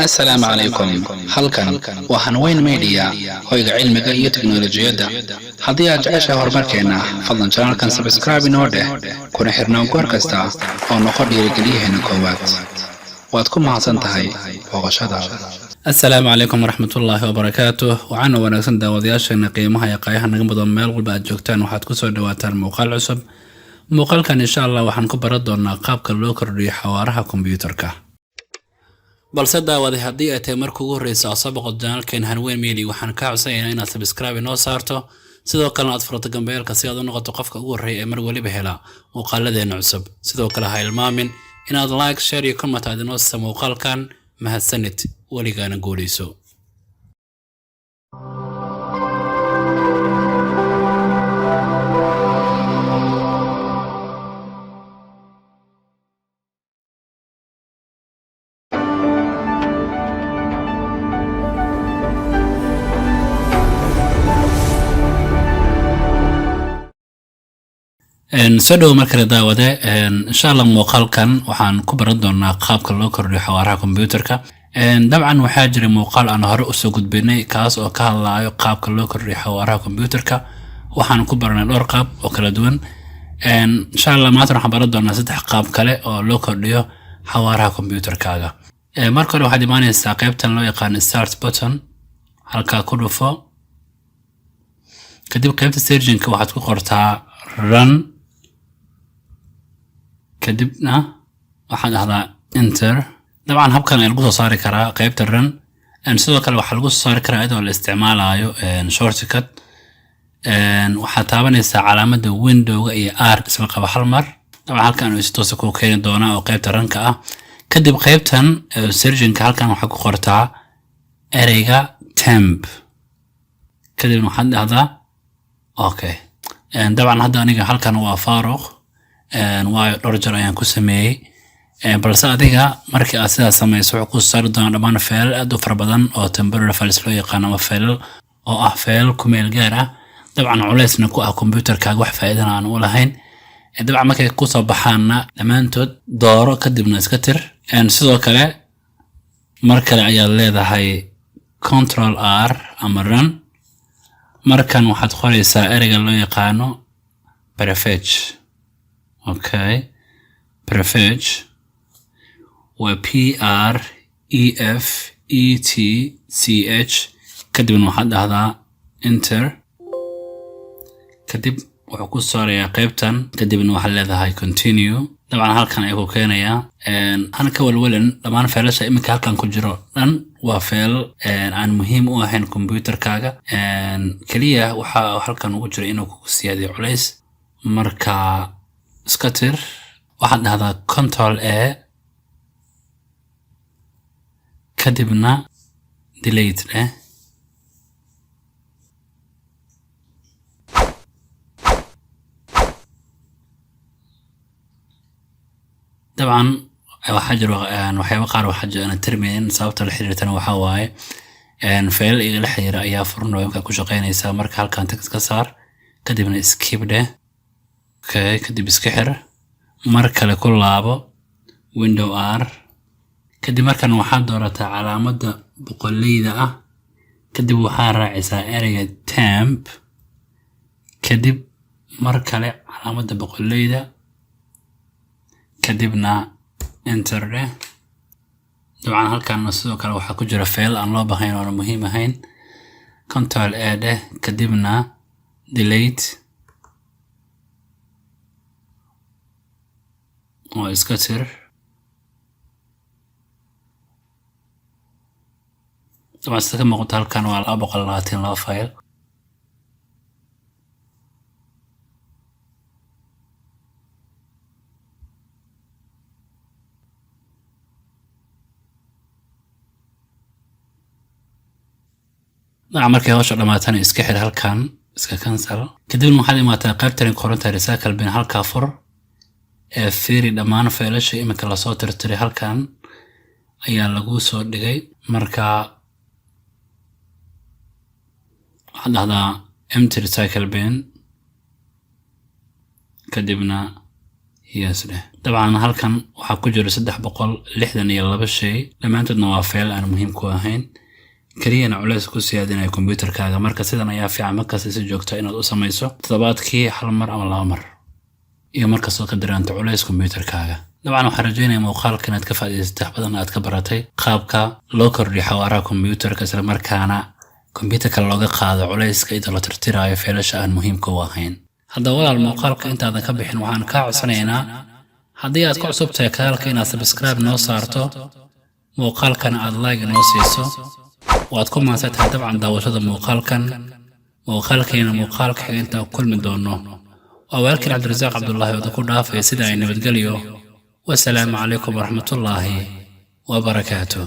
السلام عليكم. halkan waa Hanweyn Media hoyga cilmiga iyo tiknoolajiyada. Haddii aad jeceshahay horumarkeena, fadlan channelkan subscribe inoo dheh, kuna xirnaa goor kasta oo noqo dhiirigeliyaheena koowaad. waad ku mahadsan tahay booqashadaada. السلام عليكم ورحمة الله وبركاته. وعنا ونكسن داودياشنا قيمها يقايها نقمضون ميل والبا جوجتان waxaad ku soo dhawaataan muuqaal cusub. muuqaalkan insha Allah waxaan ku baran doonaa qaabka loo kordhiyo xawaaraha kombiyuutarka. balse daawade haddii ay tahay markii ugu horreysay oo soo boqod channelkan Hanweyn Media waxaan ka codsanayaa inaad subscribe inoo saarto, sidoo kale aad furto gambeelka si aad u noqoto qofka ugu horreeya ee mar waliba hela muuqaaladeena cusub. sidoo kale ha ilmaamin inaad like, share iyo comment aad inoo siiso muuqaalkan. mahadsanid, weligaana guuleyso. soo dhow markale daawade. insha Allah muuqaalkan waxaan ku baran doonaa qaabka loo kordhiyo xawaaraha kombiyuutarka. dabcan waxaa jira muuqaal aan hore u soo gudbinay kaas oo ka hadlayo qaabka loo kordhiyo xawaaraha kombiyuutarka. waxaan ku baranay dhowr qaab oo kala duwan. insha Allah maanta waxaan baran doonaa saddex qaab kale oo loo kordhiyo xawaaraha kombiyuutarkaaga. marka hore waxaad imaanaysaa qaybtan loo yaqaan start button, halkaa ku dhufo. kadib qaybta searching-ka waxaad ku qortaa run. kadibna waxaan dhahdaa enter. dabcan habkan ayaa lagu soo saari karaa qaybta run. sidoo kale waxaa lagu soo saari karaa iyadoo la isticmaalayo shortcut. waxaad taabanaysaa calaamadda window-ga iyo R isla qaba hal mar. dabcan halkan uu si toos ah ku keeni doonaa oo qaybta runka ah. kadib qaybtan searching-ka halkan waxaad ku qortaa ereyga temp. kadibna waxaad dhahdaa okay. dabcan hadda aniga halkan waa faaruq. waayo dhowr jeer ayaan ku sameeyey. balse adiga markii aad sidaas samayso wuxuu ku saari doonaa dhammaan faylal aad u fara badan oo temporary files loo yaqaan, ama faylal oo ah faylal ku meel gaar ah. dabcan culeysna ku ah kombiyuutarkaaga wax faa'iidana aan u lahayn. dabcan markay ku soo baxaanna dhammaantood dooro kadibna iska tir. sidoo kale mar kale ayaad leedahay control R ama run. markan waxaad qoraysaa ereyga loo yaqaano prefetch. okay, prefetch waa PREFETCH. kadibna waxaad dhahdaa enter. kadib wuxuu ku saarayaa qaybtan. kadibna waxaad leedahay continue. dabcan halkan ayuu ku keenayaa. hana ka walwalin, dhammaan faylasha iminka halkan ku jiro dhan waa faylal aan muhiim u ahayn kombiyuutarkaaga. keliya waxaa halkan ugu jira inuu kugu siyaadiyo culays. marka iska tir. waxaad dhahdaa control A kadibna delete leh. dabcan waxaa jiro waxyaabo qaar waxaa jiro aan tirmayn. sababta la xiriirtana waxaa waaye faylal igala xiriira ayaa furan oo imka ku shaqaynaysaa. marka halkan text ka saar kadibna skip dheh. okay, kadib iska xir. mar kale ku laabo window R. kadib markan waxaad doorataa calaamadda boqolleyda ah. kadib waxaad raacisaa ereyga temp. kadib mar kale calaamadda boqolleyda. kadibna enter dheh. dabcan halkan sidoo kale waxaa ku jira fayl aan loo baahnayn oo muhiim ahayn. control A dheh kadibna delete oo iska tir. dabcan sida ka muuqata halkan waa 222 fayl. markay hawsha dhamaatana iska xir halkan, iska cancel. kadibna waxaad imaataa qaybtan koronta recycle bin. halkaa fur fiiri dhammaan faylasha iminka lasoo tirtiray halkan ayaa lagu soo dhigay. marka waxaad dhahdaa empty recycle bin kadibna yes leh dabcan halkan waxa ku jira 362 shay dhamaantoodna waa feel aan muhiim ku ahayn kaliya culays ku siyaadinaya computerkaaga marka sidan ayaa fiican marka si joogto inaad u samayso toddobaadkii hal mar ama laba mar iyo marka soo ka diraanto culays computerkaaga dabcan waxaan rajaynayaa muuqaalkan inaad ka faa'iidaysato badan aad ka baratay qaabka loo kordhiyo xawaaraha computerka isla markaana computerka looga qaado culayska inta la tirtirayo feelasha aan muhiimka u ahayn haddaba walaal muuqaalka intaadan ka bixin waxaan kaa codsanaynaa haddii aad ku cusub tahay kanaalka inaad subscribe noo saarto muuqaalkan aad like noo siiso waad ku maasantahay dabcan daawashada muuqaalkeena muuqaalka xiga intaan kulmi doono waa walaalkiin Cabdirasaaq Cabdullaahi oo ku dhaafay sida ay nabadgelyo wassalaamu calaykum waraxmatullaahi wabarakaatuh